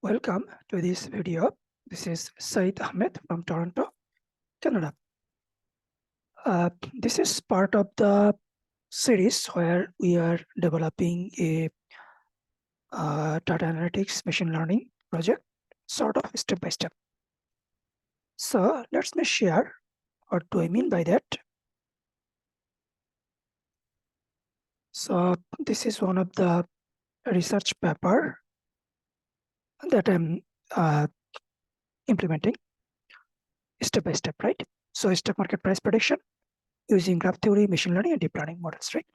Welcome to this video. This is Said Ahmed from Toronto, Canada. This is part of the series where we are developing a data analytics machine learning project, sort of step by step. So let me share what do I mean by that. So this is one of the research paper that I'm implementing step by step, right? So stock market price prediction using graph theory, machine learning, and deep learning models, right?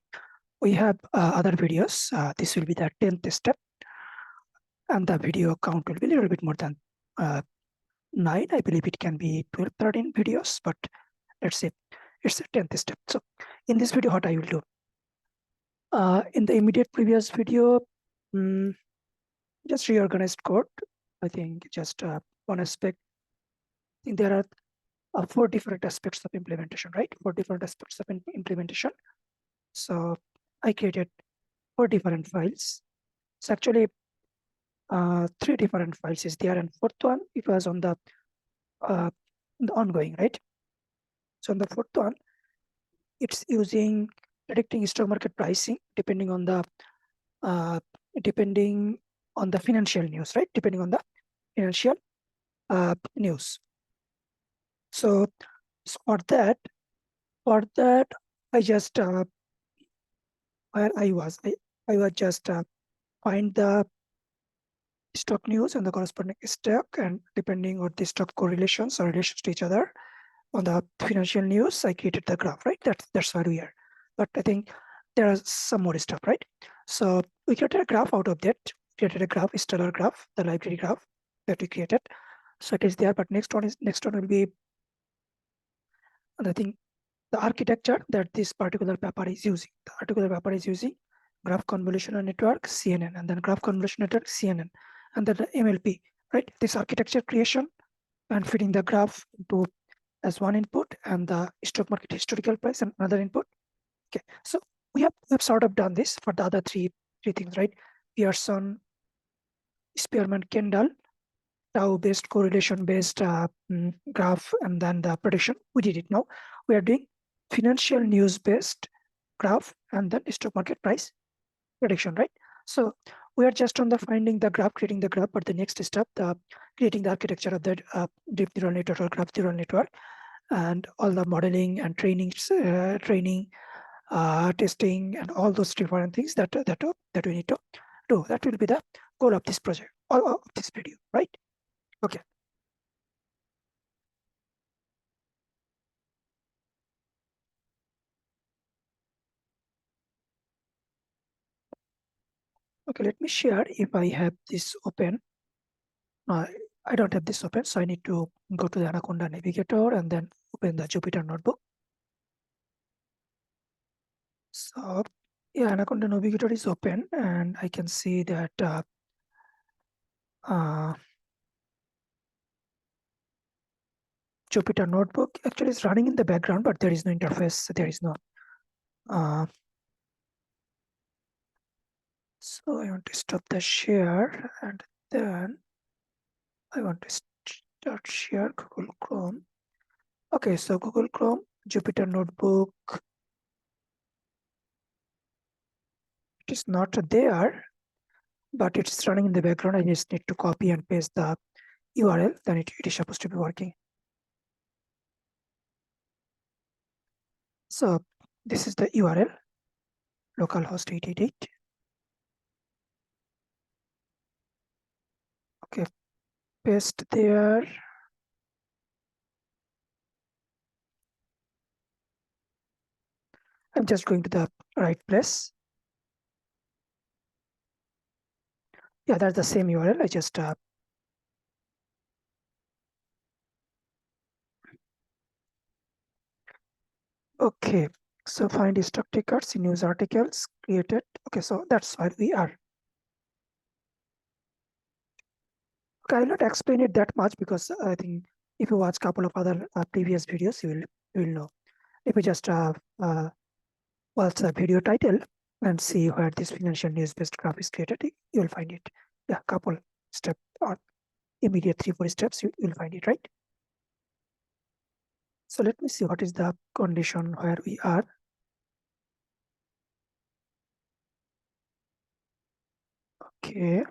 We have other videos. This will be the 10th step, and the video count will be a little bit more than 9. I believe it can be 12, 13 videos, but let's say it's a 10th step. So in this video, what I will do? In the immediate previous video, just reorganized code. I think just one aspect. I think there are 4 different aspects of implementation, right? 4 different aspects of implementation. So I created 4 different files. It's actually 3 different files is there, and 4th one, it was on the ongoing, right? So on the 4th one, it's using predicting stock market pricing depending on the financial news, right? Depending on the financial news. So for that, I just where I was just find the stock news and the corresponding stock, and depending on the stock correlations or relations to each other on the financial news, I created the graph, right? That's where we are. But I think there are some more stuff, right? So we created a graph out of that. Created a graph, a stellar graph, the library graph that we created. So it is there. But next one will be, I think, the architecture that this particular paper is using. The particular paper is using graph convolutional network CNN, and then graph convolutional network CNN, and then the MLP, right? This architecture creation and feeding the graph into as one input, and the stock market historical price and another input. Okay, so we have sort of done this for the other three things, right? Pearson, Spearman, Kendall, Tau-based, correlation-based graph, and then the prediction. We did it. Now we are doing financial news-based graph and then stock market price prediction, right? So we are just on the finding the graph, creating the graph, but the next step, the creating the architecture of the deep neural network or graph neural network, and all the modeling and training, testing, and all those different things that we need to do. That will be the goal of this project or of this video, right? Okay. Okay, let me share if I have this open. I don't have this open, so I need to go to the Anaconda Navigator and then open the Jupyter Notebook. So yeah, Anaconda Navigator is open, and I can see that Jupyter Notebook actually is running in the background, but there is no interface. There is no. So I want to stop the share, and then I want to start share Google Chrome. Okay, so Google Chrome, Jupyter Notebook. It is not there, but it's running in the background. I just need to copy and paste the URL, then it is supposed to be working. So this is the URL, localhost 888. Okay, paste there. I'm just going to the right place. Yeah, that's the same URL. I just okay. So find stock tickers in news articles created. Okay, so that's where we are. Okay, I will not explain it that much because I think if you watch a couple of other previous videos, you will know. If you just watch the video title and see where this financial news-based graph is created, you will find it. Yeah, couple. step or immediate 3-4 steps, you'll find it, right? So let me see what is the condition where we are. Okay.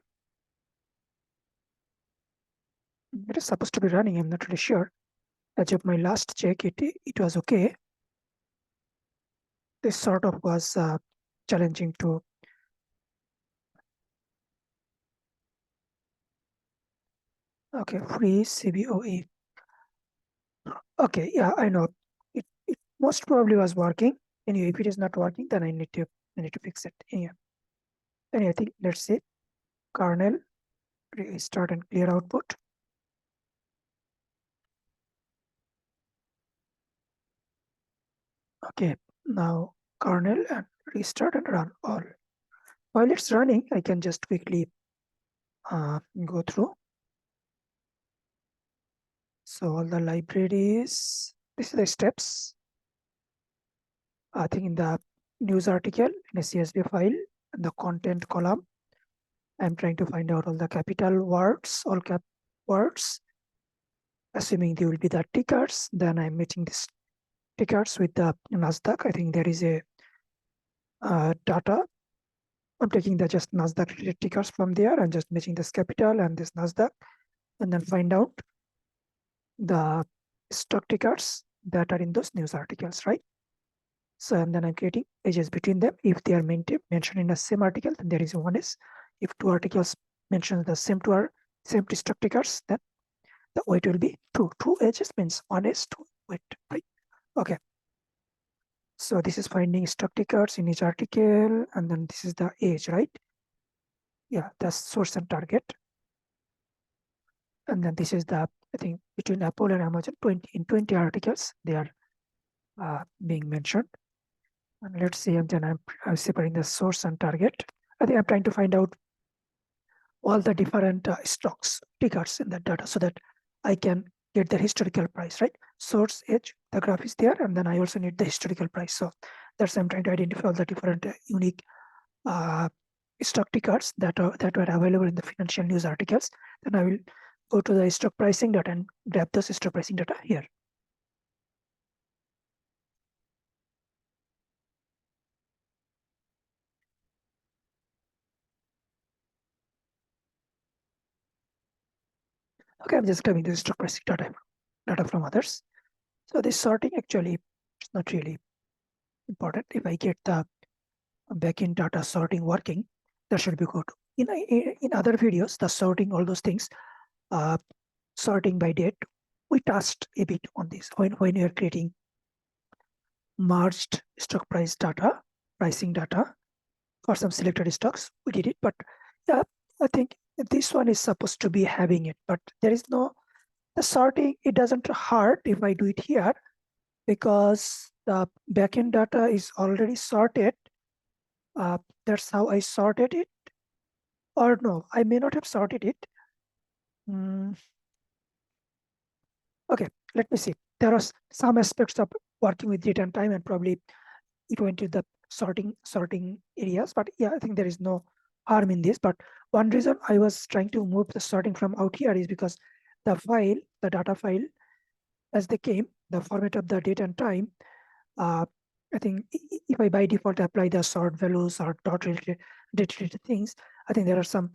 It is supposed to be running. I'm not really sure. As of my last check, it was okay. This sort of was challenging to. Okay, free CBOE. Okay, yeah, I know. It most probably was working. Anyway, if it is not working, then I need to fix it. Anyway, I think let's say kernel restart and clear output. Okay, now kernel and restart and run all. While it's running, I can just quickly go through. So all the libraries, this is the steps. I think in the news article, in a CSV file, in the content column, I'm trying to find out all the capital words, all cap words, assuming they will be the tickers. Then I'm matching these tickers with the NASDAQ. I think there is a data. I'm taking the just NASDAQ related tickers from there and just matching this capital and this NASDAQ, and then find out the stock tickers that are in those news articles, right? So, and then I'm creating edges between them. If they are mentioned in the same article, then there is one is. If two articles mention the same same stock tickers, then the weight will be 2. 2 edges means 1 is 2 weight, right? Okay. So this is finding stock tickers in each article, and then this is the age, right? Yeah, that's source and target. And then this is the, I think, between Apple and Amazon, 20 articles, they are being mentioned. And let's see, and then I'm separating the source and target. I think I'm trying to find out all the different stocks, tickers in that data so that I can get the historical price, right? Source, edge, the graph is there, and then I also need the historical price. So that's I'm trying to identify all the different unique stock tickers that were available in the financial news articles. Then I will go to the stock pricing data and grab those stock pricing data here. Okay, I'm just grabbing the stock pricing data from others. So this sorting actually is not really important. If I get the backend data sorting working, that should be good. In other videos, the sorting, all those things, sorting by date, we touched a bit on this when we are creating merged stock price data, pricing data for some selected stocks. We did it, but yeah, I think this one is supposed to be having it, but there is no the sorting. It doesn't hurt if I do it here because the backend data is already sorted. That's how I sorted it. Or no, I may not have sorted it. Okay, let me see. There are some aspects of working with date and time, and probably it went to the sorting areas. But yeah, I think there is no harm in this. But one reason I was trying to move the sorting from out here is because the file, the data file, as they came, the format of the date and time, I think if I by default apply the sort values or dot related date related things, I think there are some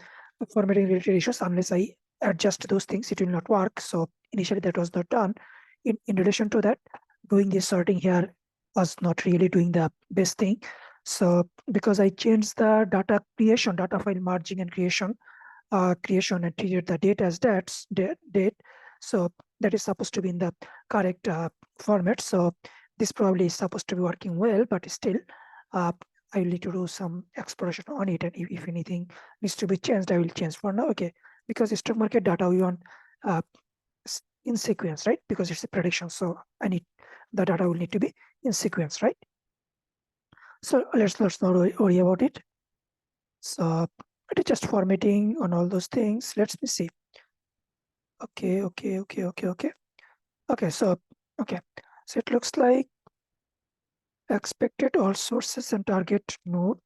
formatting related issues. Unless I adjust those things, it will not work. So initially that was not done. In relation to that, doing this sorting here was not really doing the best thing. So because I changed the data creation, data file merging and creation and treated the date as date. So that is supposed to be in the correct format. So this probably is supposed to be working well, but still I will need to do some exploration on it. And if anything needs to be changed, I will change for now. Okay, because stock market data we want in sequence, right? Because it's a prediction. So I need the data will need to be in sequence, right? So let's not worry about it. So it is just formatting on all those things. Let's see. Okay. Okay, so it looks like expected all sources and target node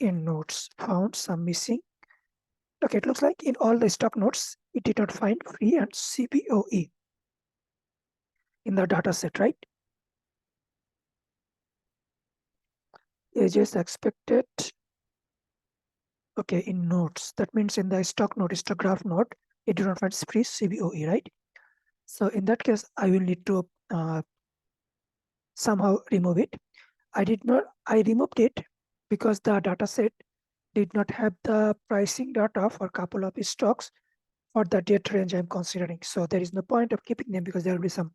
in nodes found some missing Okay, it looks like in all the stock nodes, it did not find free and CBOE in the data set, right? Ages expected. Okay, in nodes. That means in the stock node, stock graph node, it did not find free CBOE, right? So in that case, I will need to somehow remove it. I removed it because the data set did not have the pricing data for a couple of stocks for the date range I'm considering. So there is no point of keeping them because there will be some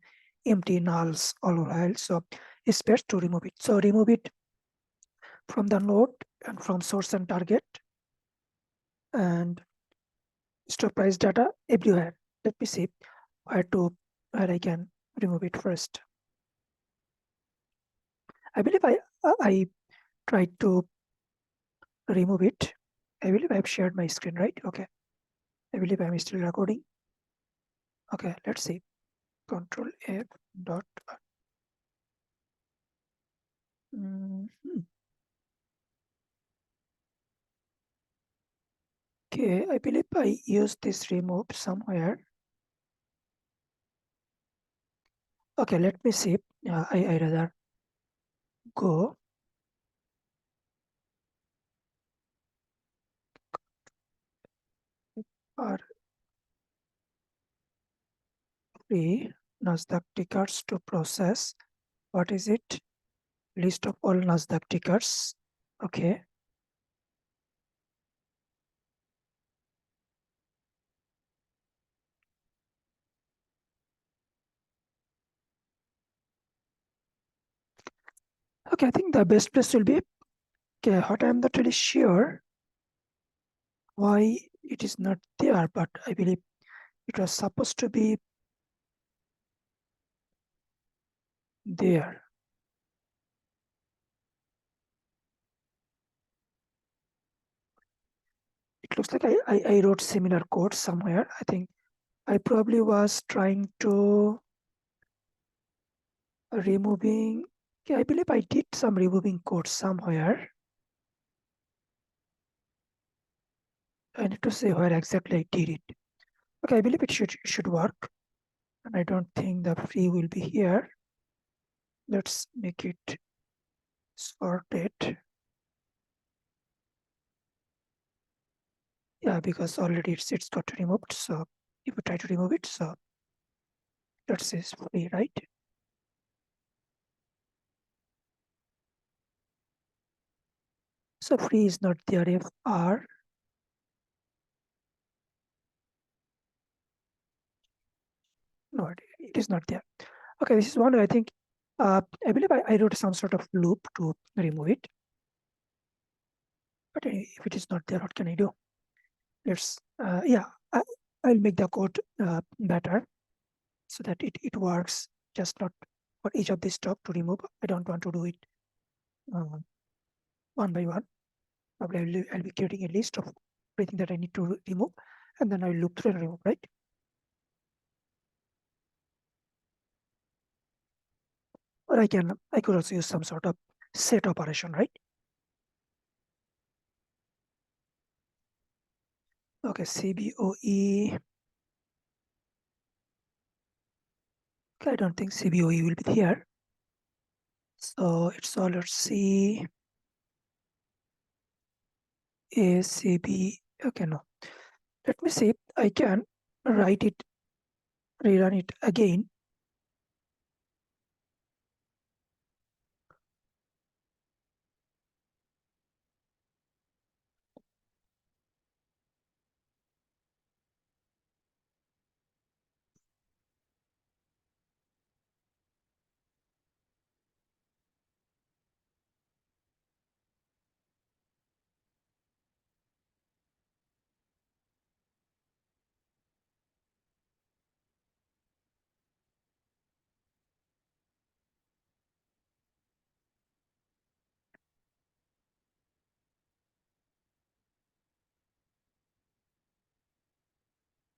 empty nulls all while. So it's best to remove it. So remove it from the node and from source and target and stock price data everywhere. Let me see where I can remove it first. I believe I tried to remove it. I believe I've shared my screen, right? Okay. I believe I'm still recording. Okay, let's see. Control F dot. Okay, I believe I used this remove somewhere. Okay, let me see. I rather go or free Nasdaq tickers to process. What is it? List of all Nasdaq tickers. Okay. Okay, I think the best place will be, okay, what I'm not really sure why it is not there, but I believe it was supposed to be there. It looks like I wrote similar code somewhere. I think I probably was trying to removing, okay, I believe I did some removing code somewhere. I need to say where exactly I did it. Okay, I believe it should work. And I don't think the free will be here. Let's make it sorted. Yeah, because already it's got removed. So if we try to remove it, so let's say it's free, right? So free is not there if R. No, it is not there. Okay, this is one I think, I believe I wrote some sort of loop to remove it. But if it is not there, what can I do? Let's, yeah, I'll make the code better so that it works just not for each of these stock to remove. I don't want to do it one by one. Probably I'll be creating a list of everything that I need to remove, and then I'll loop through and remove, right? Or I could also use some sort of set operation, right? Okay, CBOE. Okay, I don't think CBOE will be here. So it's all, let's see, ACB. Okay, no. Let me see. I can write it, rerun it again.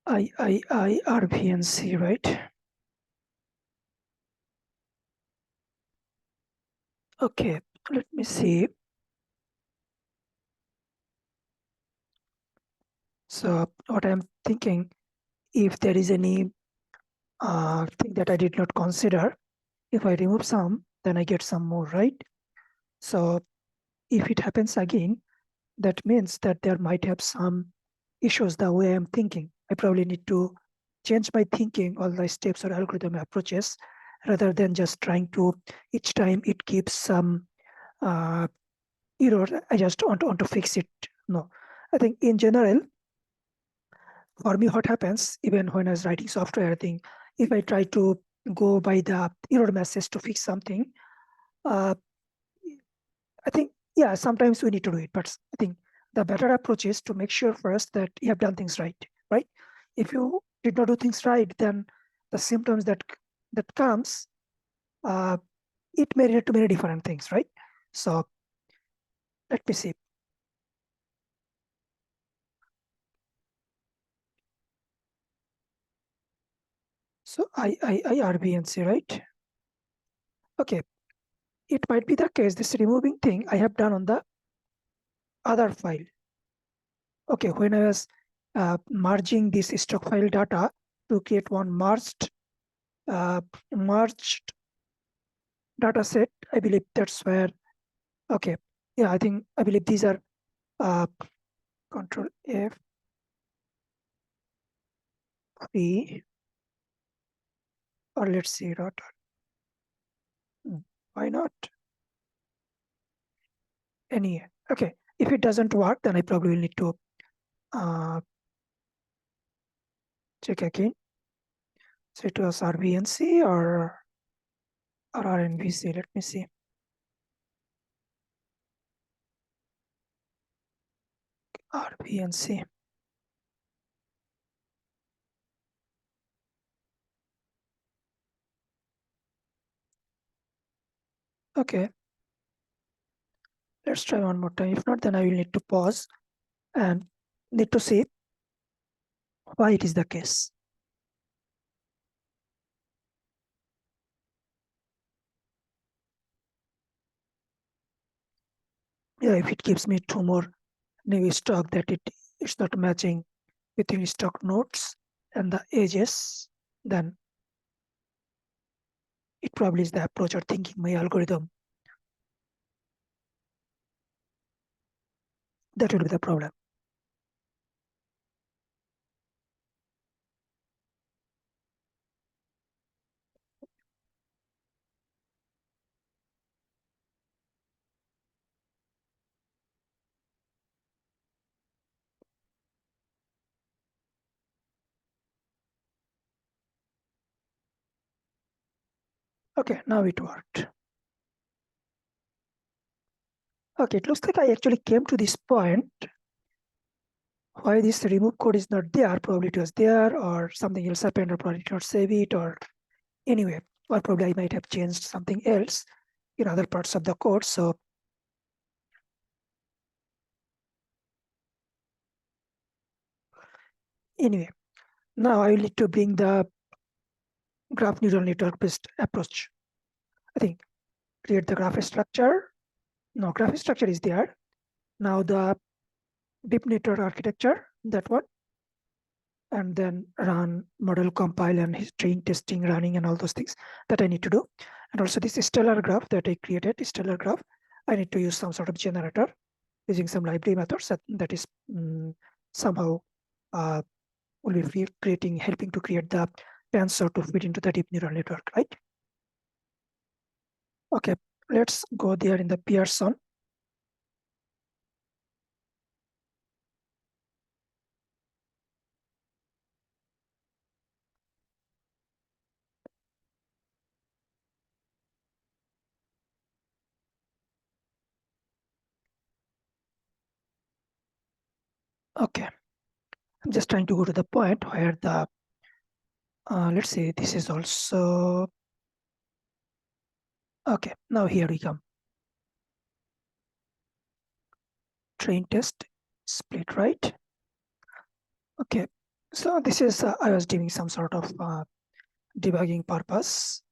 RVNC, right? Okay, let me see. So what I'm thinking, if there is any thing that I did not consider, if I remove some, then I get some more, right? So if it happens again, that means that there might have some issues the way I'm thinking. I probably need to change my thinking, all the steps or algorithm approaches, rather than just trying to, each time it gives some error, I just want to fix it. No, I think in general, for me, what happens, even when I was writing software, I think if I try to go by the error message to fix something, uh, I think, yeah, sometimes we need to do it, but I think the better approach is to make sure first that you have done things right, right? If you did not do things right, then the symptoms that comes, uh, it may relate to many different things, right? So let me see. So RBNC, right? Okay, it might be the case, this removing thing I have done on the other file. Okay, when I was merging this stock file data to create one merged data set, I believe that's where, okay, yeah, I believe these are Control F, P, or let's see, dot. Why not? Any, okay, if it doesn't work, then I probably will need to check again. So it was RBNC or RNVC, let me see. RBNC. Okay, let's try one more time. If not, then I will need to pause and need to see why it is the case. Yeah, if it gives me two more new stock that it's not matching between stock notes and the edges, then it probably is the approach or thinking my algorithm. That will be the problem. Okay, now it worked. Okay, it looks like I actually came to this point. Why this remove code is not there? Probably it was there, or something else happened, or probably did not save it, or anyway, or probably I might have changed something else in other parts of the code. So anyway, now I will need to bring the graph neural network based approach. I think create the graph structure. No, graph structure is there. Now the deep network architecture, that one, and then run model compile and string testing running and all those things that I need to do. And also this stellar graph that I created, stellar graph, I need to use some sort of generator using some library methods that is somehow will be helping to create the tensor to fit into the deep neural network, right? Okay, let's go there in the Pearson. Okay, I'm just trying to go to the point where the, let's say this is also, okay, now here we come. Train test, split right. Okay, so this is, I was doing some sort of debugging purpose.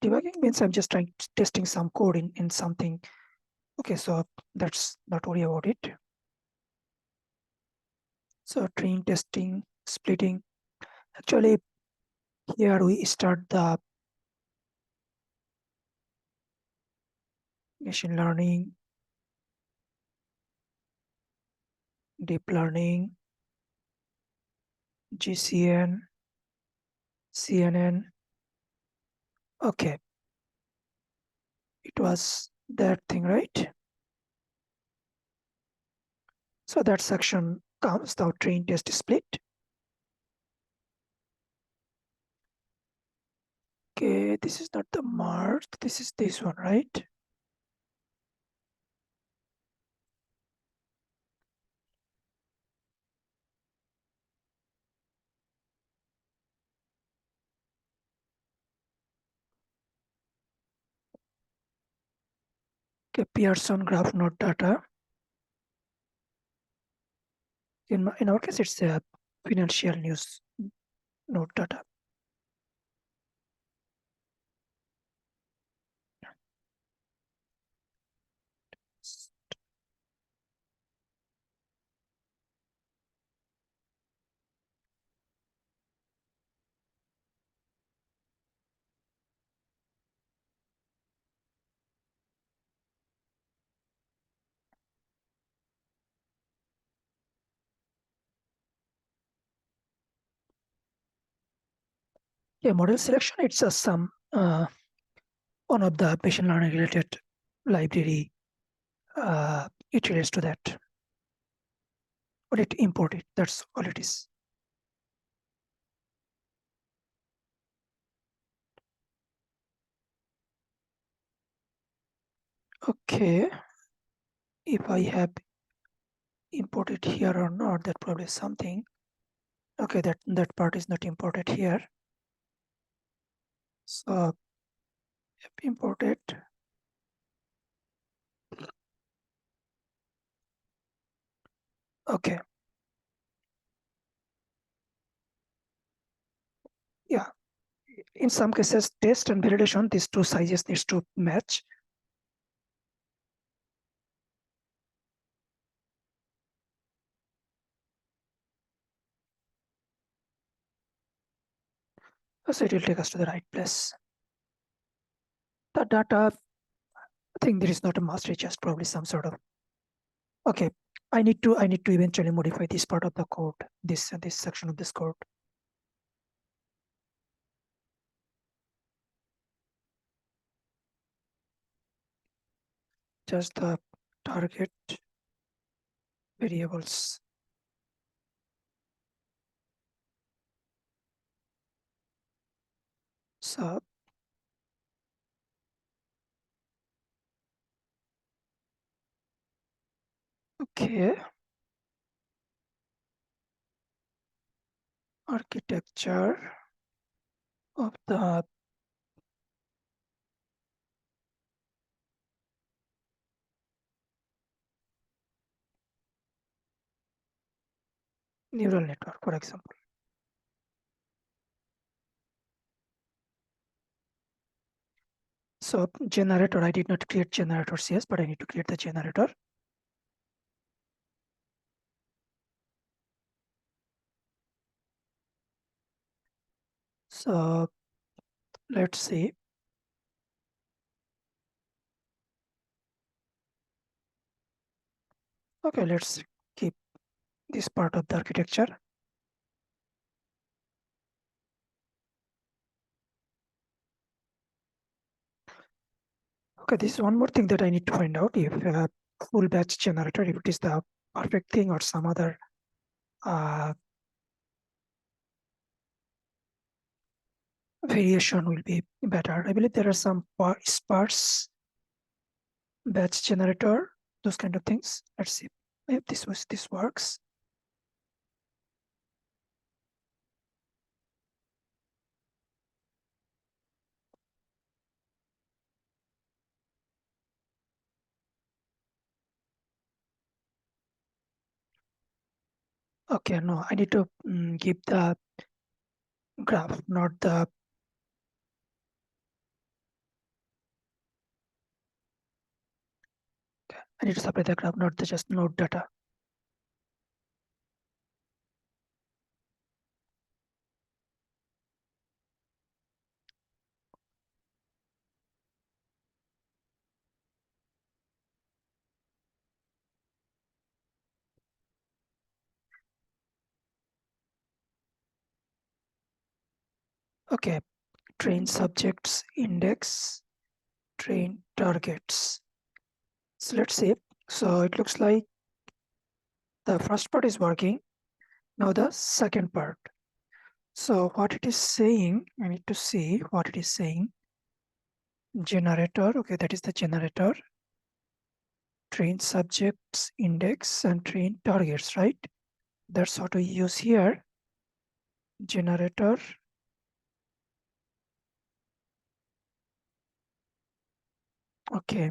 Debugging means I'm just testing some code in something. Okay, so that's not worry about it. So train testing, splitting. Actually, here we start the machine learning, deep learning, GCN, CNN. Okay, it was that thing, right? So that section comes the train test split. Okay, this is not the mark. This is this one, right? Okay, Pearson graph node data. In our case, it's a financial news node data. Yeah, model selection, it's a some one of the machine learning related library. It relates to that. Or it import it. That's all it is. Okay. If I have imported here or not, that probably is something. Okay, that part is not imported here. So imported. Okay. Yeah. In some cases, test and validation, these two sizes needs to match. So it will take us to the right place. The data, I think there is not a master, it's just probably some sort of. Okay, I need to eventually modify this part of the code, this section of this code. Just the target variables. So okay, architecture of the neural network, for example. So generator, I did not create generators, yes, but I need to create the generator. So let's see. Okay, let's keep this part of the architecture. Okay, this is one more thing that I need to find out if full batch generator, if it is the perfect thing or some other variation will be better. I believe there are some sparse batch generator, those kind of things. Let's see if this works. Okay, no, I need to give the graph, not the. I need to supply the graph, not the just node data. Okay, train subjects, index, train targets. So let's see. So it looks like the first part is working. Now the second part. So what it is saying, I need to see what it is saying. Generator, okay, that is the generator. Train subjects, index, and train targets, right? That's what we use here. Generator. Okay.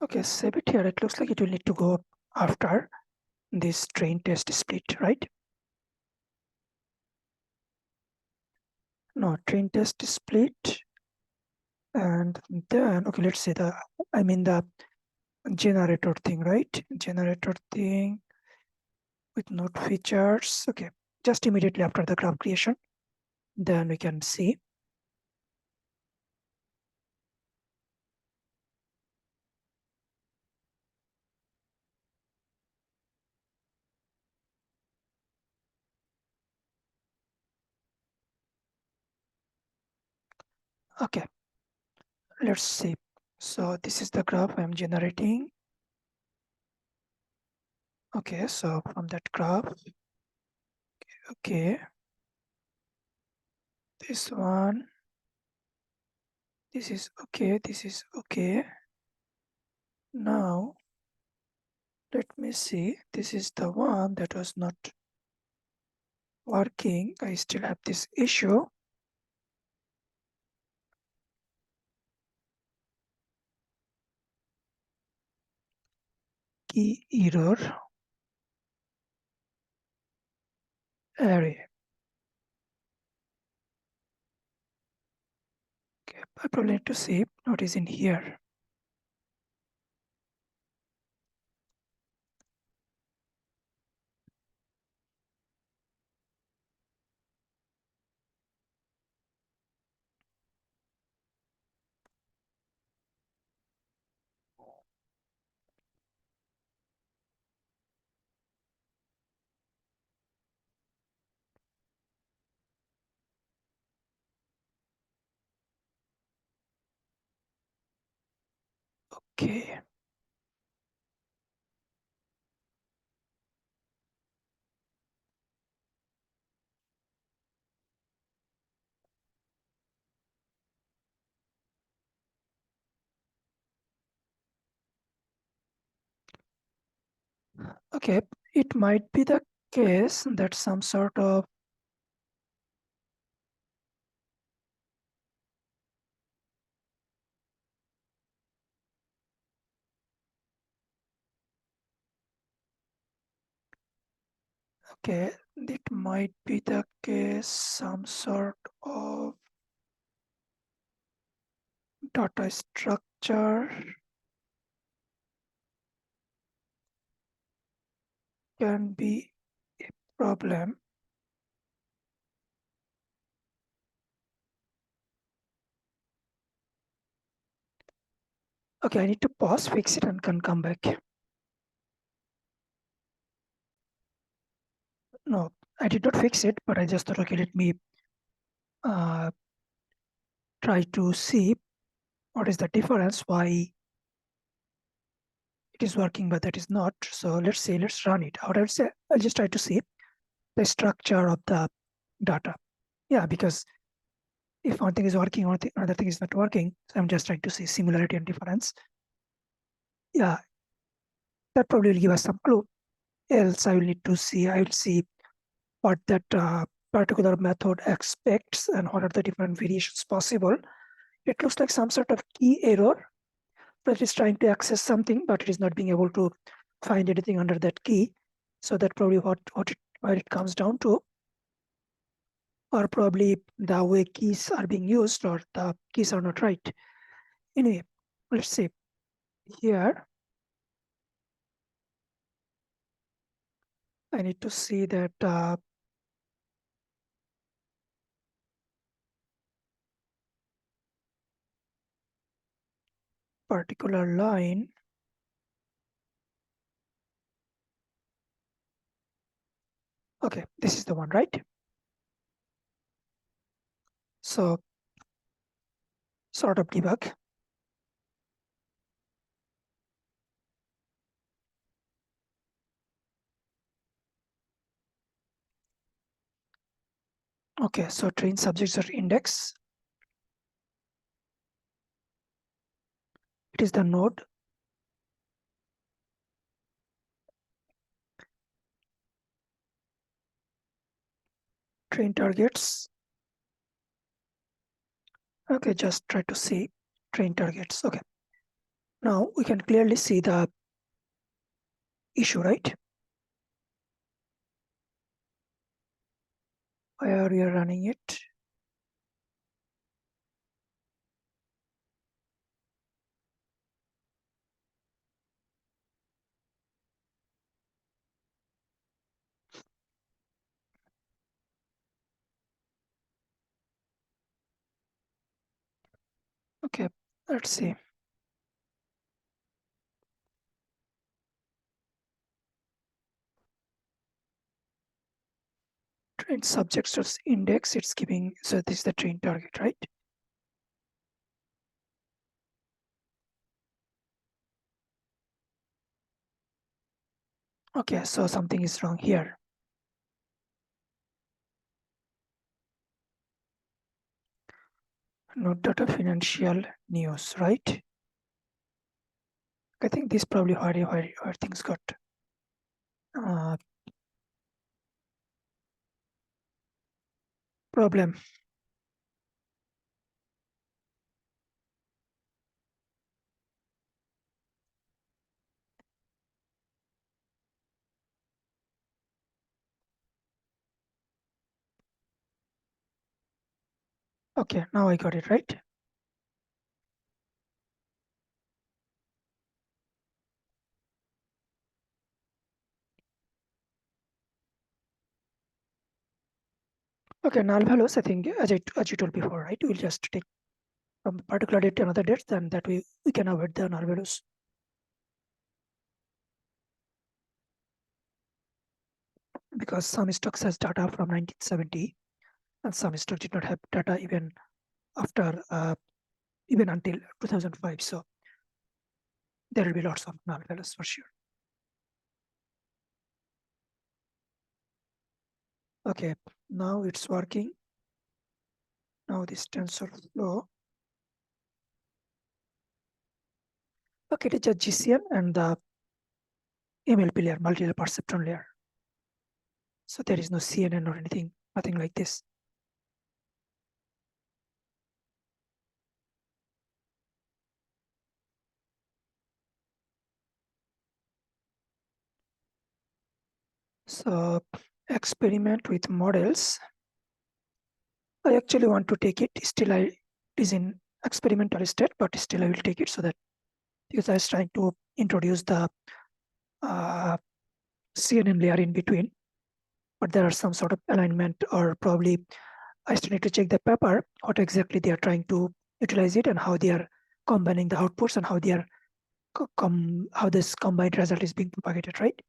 Okay, save it here. It looks like it will need to go after this train test split, right? No, train test split. And then, okay, let's say the generator thing, right? Generator thing with node features. Okay, just immediately after the graph creation, then we can see. Okay, let's see. So this is the graph I'm generating. Okay, so from that graph, okay, this one, this is okay, this is okay. Now, let me see. This is the one that was not working. I still have this issue. Key error array. Okay, I probably need to see what is in here. Okay. Okay, it might be the case that some sort of okay, it might be the case some sort of data structure can be a problem. Okay, I need to pause, fix it, and can come back. No, I did not fix it, but I just thought, okay, let me uh, try to see what is the difference, why it is working, but that is not. So let's say, let's run it. What I'll say, I'll just try to see the structure of the data. Yeah, because if one thing is working, another thing is not working, so I'm just trying to see similarity and difference. Yeah, that probably will give us some clue. Else, I will need to see, I will see what that particular method expects and what are the different variations possible. It looks like some sort of key error that is trying to access something, but it is not being able to find anything under that key. So that probably what it comes down to, or probably the way keys are being used or the keys are not right. Anyway, let's see here. I need to see that particular line. Okay, this is the one, right? So sort of debug. Okay, so train subjects are index. It is the node. Train targets. Okay, just try to see train targets. Okay. Now we can clearly see the issue, right? Where we are running it. Okay, let's see. Train subjects as index, it's giving, so this is the train target, right? Okay, so something is wrong here. Node data financial news, right? I think this is probably where things got problem. Okay, now I got it right. Okay, null values, I think, as you told before, right? We'll just take from a particular date to another date, then that we can avoid the null values. Because some stocks has data from 1970, and some stock did not have data even after, even until 2005. So there will be lots of null values for sure. Okay, now it's working. Now this TensorFlow. Okay, it is a GCN and the MLP layer, multi-layer perceptron layer. So there is no CNN or anything, nothing like this. So experiment with models. I actually want to take it. Still, it is in experimental state, but still I will take it so that because I was trying to introduce the CNN layer in between, but there are some sort of alignment, or probably I still need to check the paper, what exactly they are trying to utilize it and how they are combining the outputs and how they are how this combined result is being propagated, right?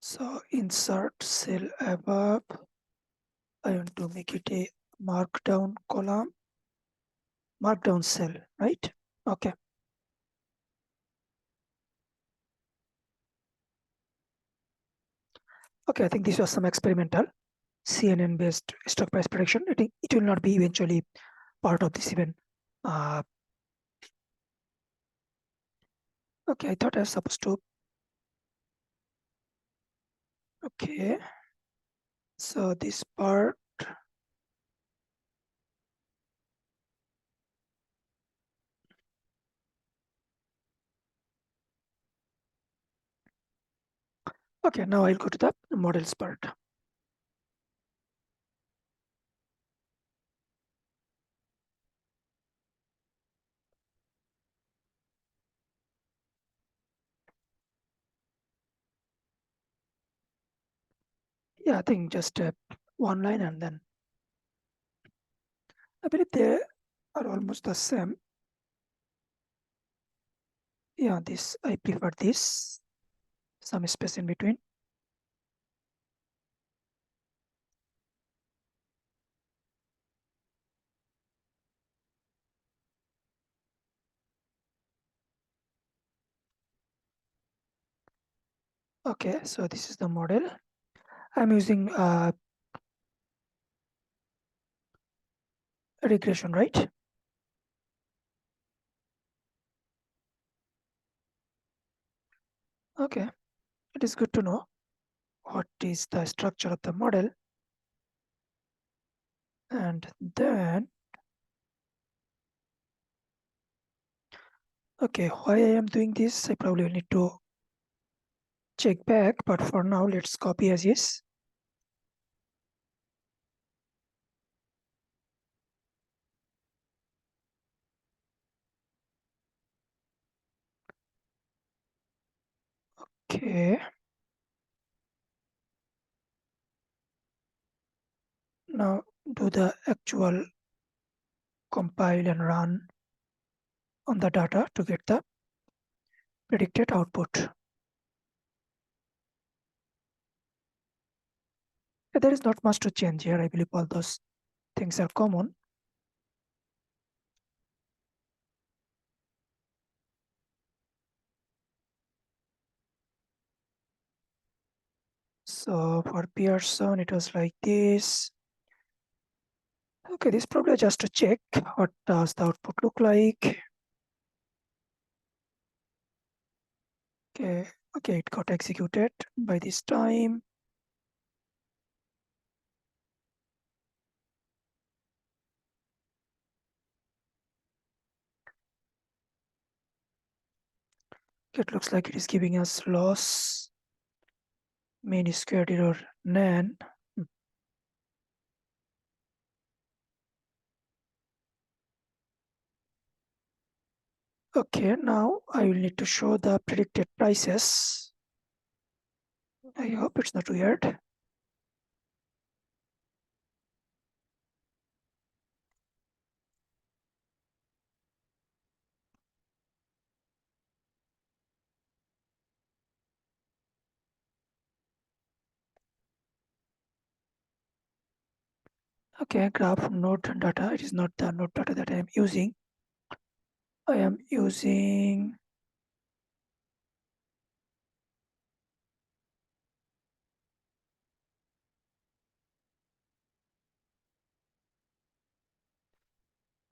So insert cell above. I want to make it a markdown column, markdown cell, right? Okay. Okay, I think this was some experimental CNN based stock price prediction. It will not be eventually part of this event. Okay, I thought I was supposed to. Okay. So this part. Okay, now I'll go to the models part. Yeah, I think just one line, and then I believe they are almost the same. Yeah, this I prefer this, some space in between. Okay, so this is the model. I'm using regression, right? Okay, it is good to know what is the structure of the model. And then, okay, why I am doing this, I probably will need to check back, but for now, let's copy as is. Okay. Now do the actual compile and run on the data to get the predicted output. There is not much to change here. I believe all those things are common. So for Pearson, it was like this. Okay, this probably just to check what does the output look like. Okay, okay, it got executed by this time. It looks like it is giving us loss, mean squared error, NaN. Okay, now I will need to show the predicted prices. I hope it's not weird. Okay, graph node data. It is not the node data that I am using. I am using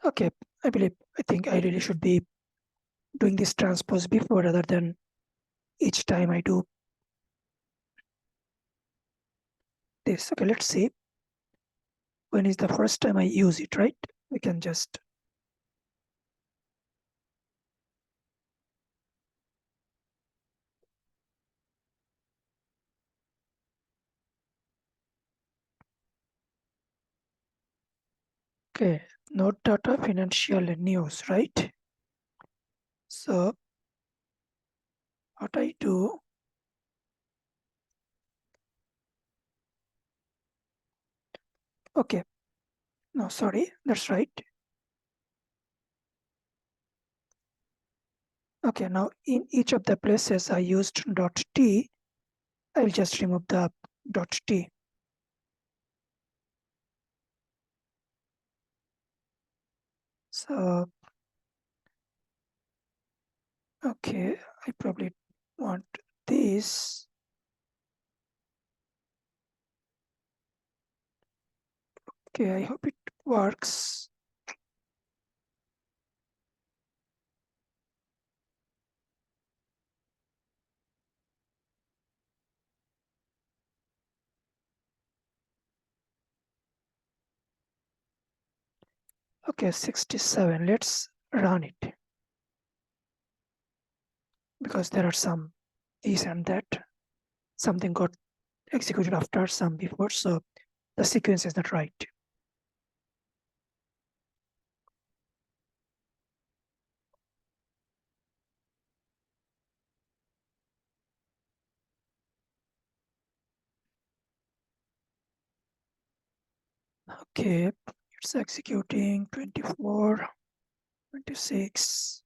okay. I think I really should be doing this transpose before rather than each time I do this. Okay, let's see. When is the first time I use it, right? We can just okay, node data financial news, right? So what I do, okay, no, sorry, that's right. Okay, now in each of the places I used .t, I'll just remove the .t. So, okay, I probably want this. Okay, I hope it works. Okay, 67, let's run it. Because there are some this and that. Something got executed after, some before, so the sequence is not right. Okay, it's executing 24, 26.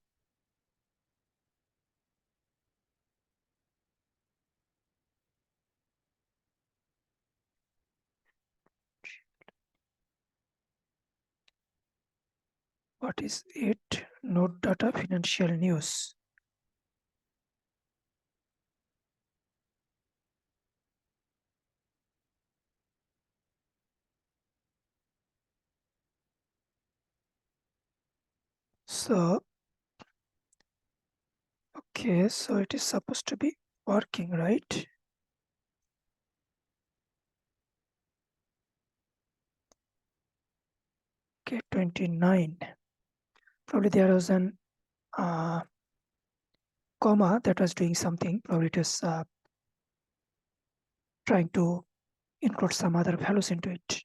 What is it? Node data financial news. So, okay, so it is supposed to be working, right? Okay, 29. Probably there was an comma that was doing something. Probably it is trying to include some other values into it.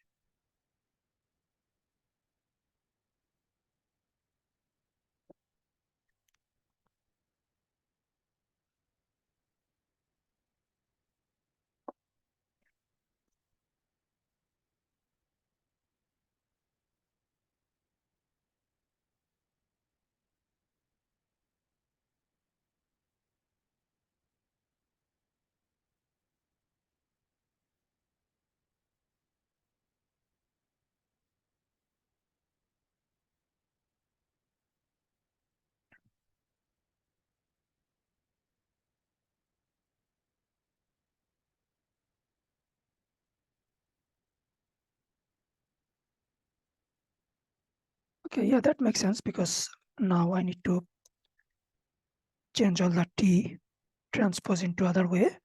Okay, yeah, that makes sense because now I need to change all the T transpose into other way.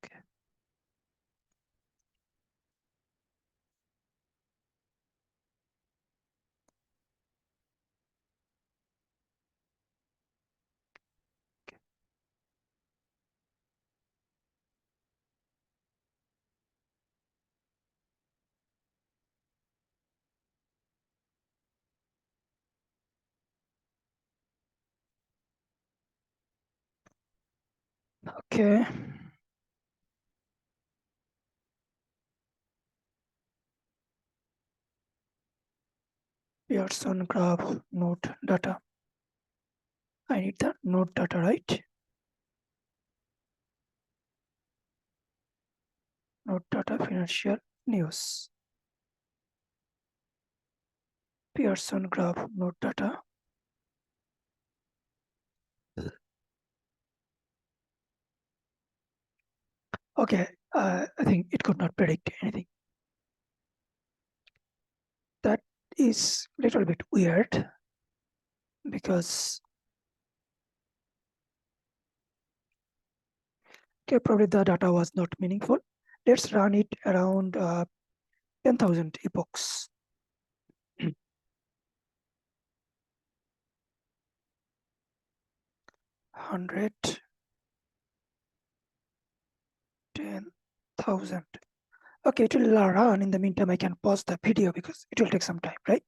Okay. Okay. Pearson graph node data. I need the node data, right? Node data financial news. Pearson graph node data. Okay, I think it could not predict anything. That is a little bit weird because okay, probably the data was not meaningful. Let's run it around 10,000 epochs. 100, 10,000. Okay, it will run. In the meantime, I can pause the video because it will take some time, right?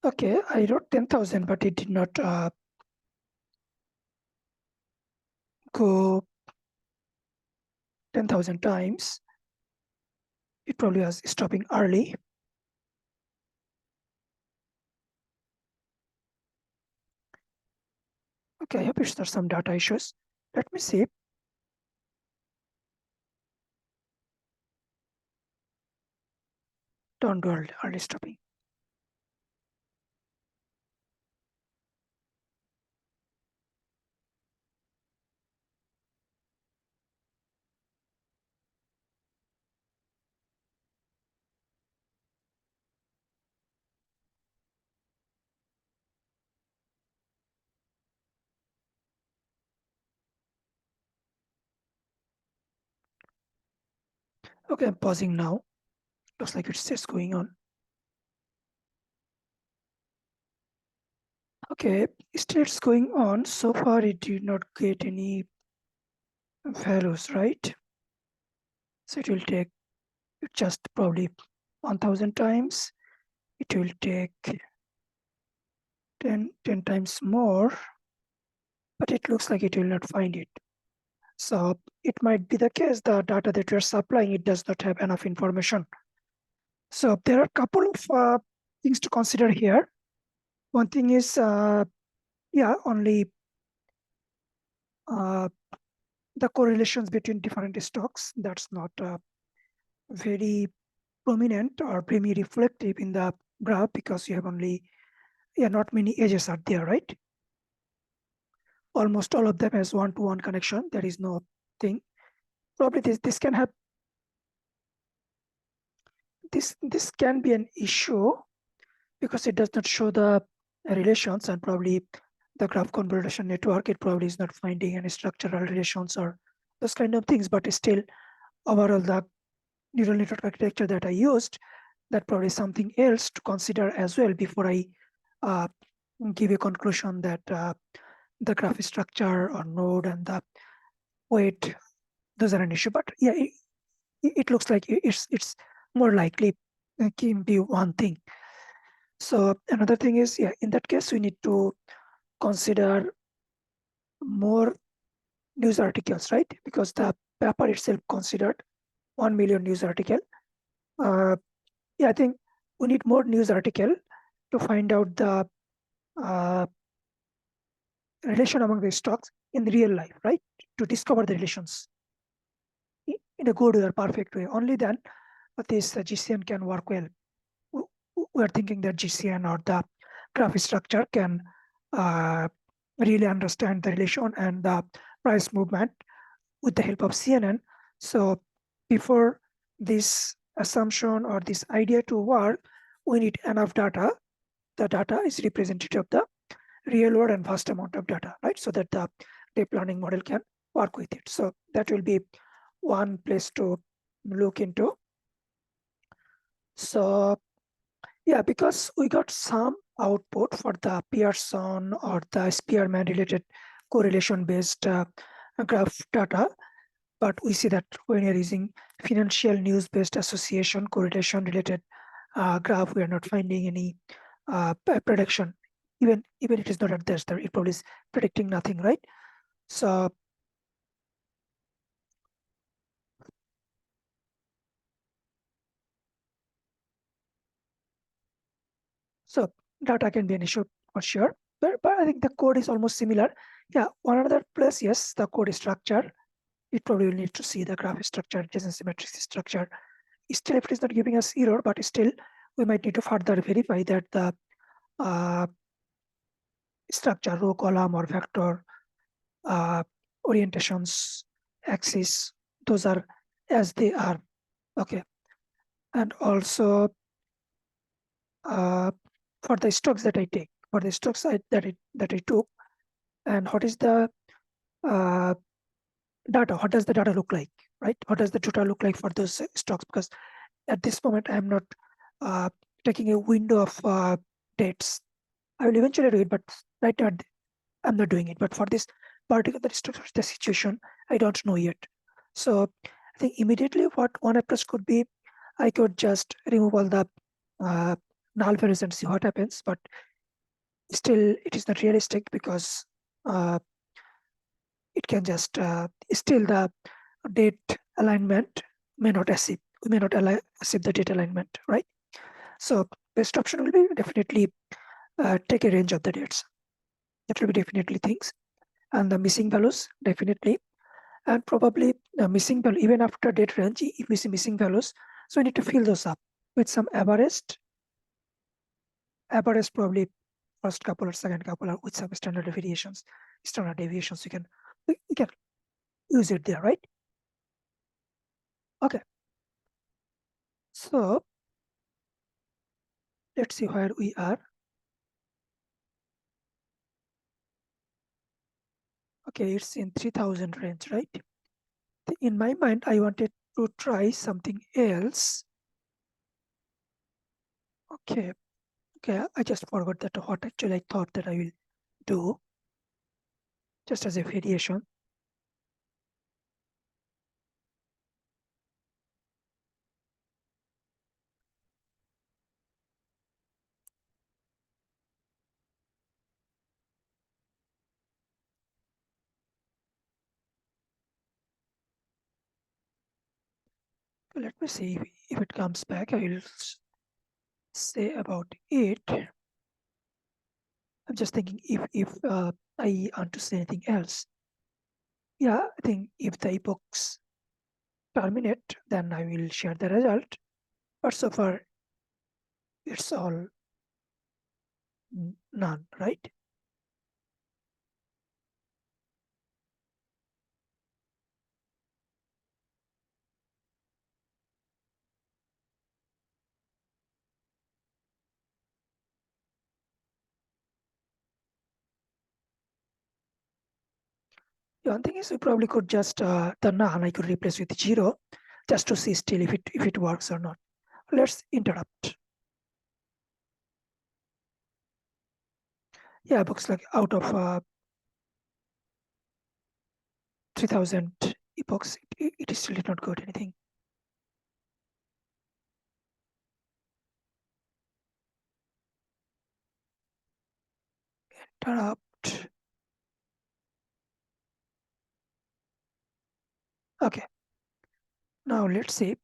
Okay, I wrote 10,000, but it did not go 10,000 times. It probably was stopping early. Okay, I hope it's there's some data issues. Let me see. Don't do early stopping. Okay, I'm pausing now. Looks like it's just going on. Okay, still it's going on. So far, it did not get any values, right? So it will take just probably 1,000 times. It will take 10 times more, but it looks like it will not find it. So it might be the case the data that you're supplying, it does not have enough information. So there are a couple of things to consider here. One thing is, only the correlations between different stocks. That's not very prominent or very reflective in the graph because you have only, not many edges are there, right? Almost all of them has one-to-one connection. There is no thing. Probably this can have this can be an issue because it does not show the relations, and probably the graph convolution network, it probably is not finding any structural relations or those kind of things. But still, overall, the neural network architecture that I used, that probably something else to consider as well before I uh, give a conclusion that the graph structure or node and the weight, those are an issue. But yeah, it looks like it's more likely can be one thing. So another thing is, in that case, we need to consider more news articles, right? Because the paper itself considered 1 million news article. I think we need more news article to find out the uh, relation among the stocks in real life, right? To discover the relations in a good or perfect way. Only then this GCN can work well. We're thinking that GCN or the graph structure can uh, really understand the relation and the price movement with the help of CNN. So before this assumption or this idea to work, we need enough data. The data is representative of the real world and vast amount of data, right? So that the deep learning model can work with it. So that will be one place to look into. So because we got some output for the Pearson or the Spearman related correlation based graph data, but we see that when you're using financial news based association correlation related graph, we are not finding any prediction. Even it is not at this, it probably is predicting nothing, right? So data can be an issue for sure, but I think the code is almost similar. One other plus, yes, the code structure. It probably will need to see the graph structure, adjacency matrix structure. Still, if it is not giving us error, but still, we might need to further verify that the uh, structure, row, column, or vector uh, orientations, axis, those are as they are. Okay, and also uh, for the stocks that I take, for the stocks that I took, and what is the uh, data? What does the data look like, right? What does the data look like for those stocks? Because at this moment, I'm not uh, taking a window of dates. I will eventually do it, but right now I'm not doing it. But for this particular structure, the situation, I don't know yet. So I think immediately what one approach could be, I could just remove all the null values and see what happens. But still, it is not realistic because it can just still the date alignment may not accept. We may not accept the date alignment, right? So best option will be definitely take a range of the dates. That will be definitely things. And the missing values, definitely. And probably the missing value, even after date range, if we see missing values, so we need to fill those up with some average probably first couple or second couple or with some standard deviations. Standard deviations, we can use it there, right? Okay. So let's see where we are. Okay, it's in 3000 range, right? In my mind, I wanted to try something else. Okay, I just forgot that what actually I thought that I will do, just as a variation. Let me see if it comes back. I will say about it. I'm just thinking if I want to say anything else. Yeah, I think if the epochs terminate, then I will share the result. But so far, it's all none, right? The one thing is we probably could just the none I could replace with 0 just to see still if it works or not. Let's interrupt. Yeah, books like out of 3000 epochs, it is still not good anything. Interrupt. Okay. Now let's see.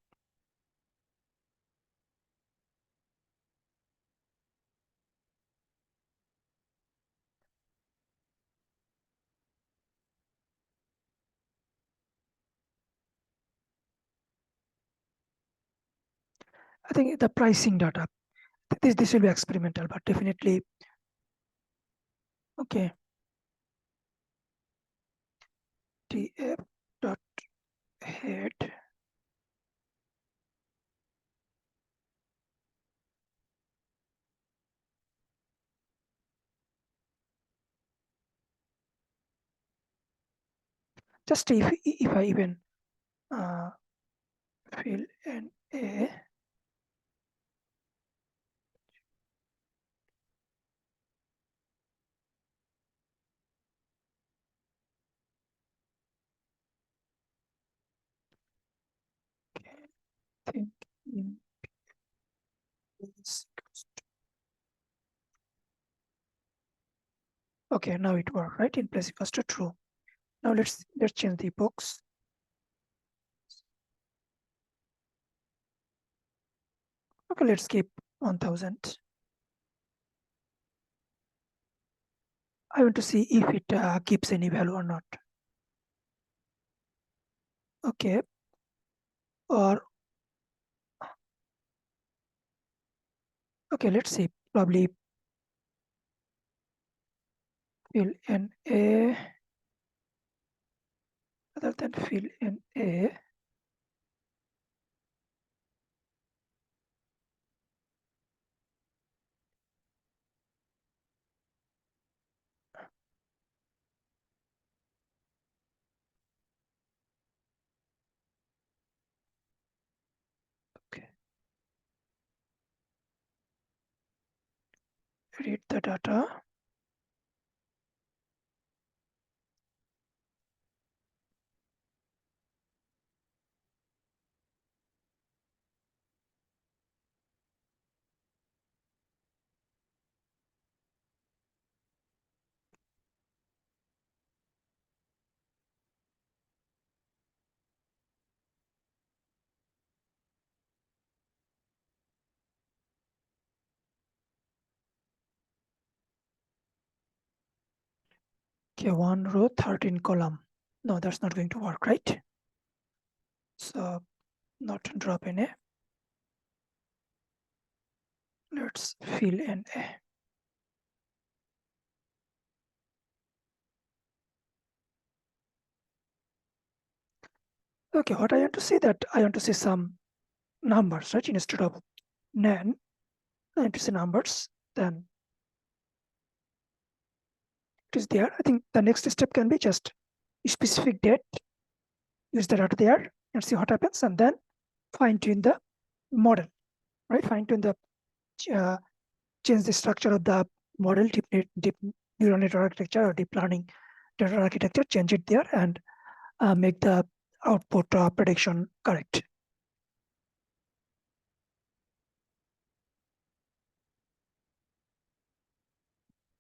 I think the pricing data. This will be experimental, but definitely okay. TF dot head. Just if I even fill in a think in this. Okay, now it worked, right? In place equals to true. Now let's change the epochs. Okay, let's keep 1000. I want to see if it keeps any value or not. Okay, or okay, let's see. Probably fill in a other than fill in a. Okay, read the data. Okay, 1 row, 13 column. No, that's not going to work, right? So not drop in a. Let's fill in a. Okay, what I want to see that I want to see some numbers, right? Instead of NaN, I want to see numbers. Then it is there. I think the next step can be just specific date, use the data there and see what happens, and then fine tune the model, right? Fine tune the change the structure of the model, deep neural network architecture or deep learning data architecture, change it there and make the output prediction correct.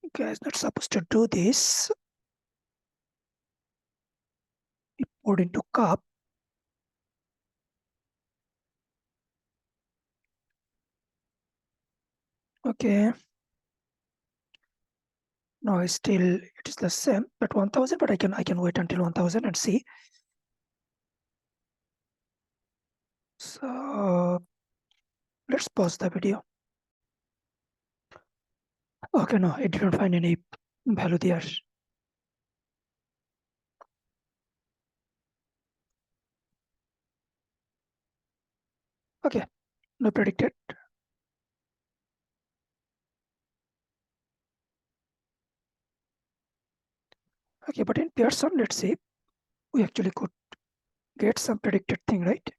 Okay, it's not supposed to do this. Import into cup. Okay. No, still it is the same, but 1000, but I can wait until 1000 and see. So let's pause the video. Okay, no, it didn't find any value there. Okay, no predicted. Okay, but in Pearson, let's see, we actually could get some predicted thing, right?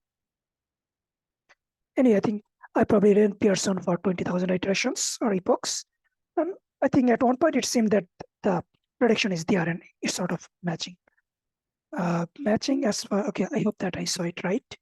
Anyway, I think I probably ran Pearson for 20,000 iterations or epochs. And I think at one point it seemed that the prediction is there and it's sort of matching. Matching as far, okay, I hope that I saw it right.